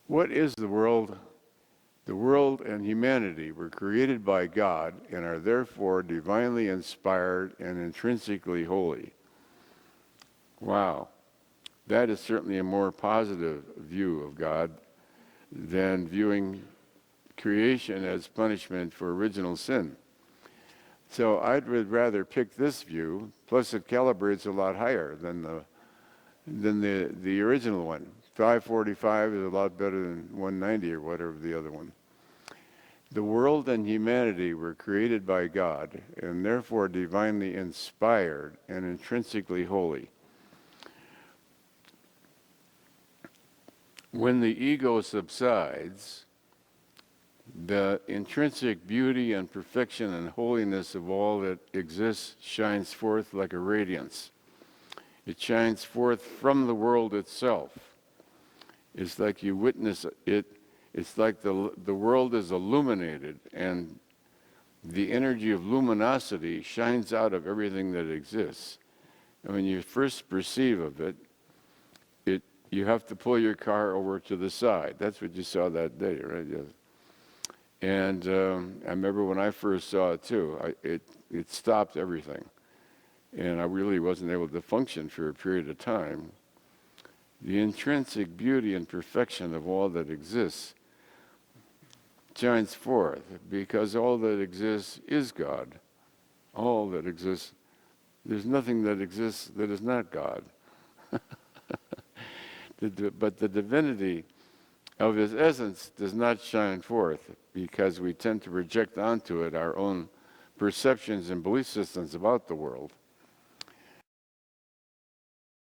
What is the world? The world and humanity were created by God and are therefore divinely inspired and intrinsically holy. Wow. That is certainly a more positive view of God than viewing creation as punishment for original sin. So I would rather pick this view, plus it calibrates a lot higher than the original one. 545 is a lot better than 190 or whatever the other one. The world and humanity were created by God and therefore divinely inspired and intrinsically holy. When the ego subsides, the intrinsic beauty and perfection and holiness of all that exists shines forth like a radiance. It shines forth from the world itself. It's like you witness it. It's like the world is illuminated, and the energy of luminosity shines out of everything that exists. And when you first perceive of it, you have to pull your car over to the side. That's what you saw that day, right? Yes. And I remember when I first saw it too, it stopped everything. And I really wasn't able to function for a period of time. The intrinsic beauty and perfection of all that exists shines forth because all that exists is God. All that exists, there's nothing that exists that is not God. But the divinity of his essence does not shine forth because we tend to project onto it our own perceptions and belief systems about the world.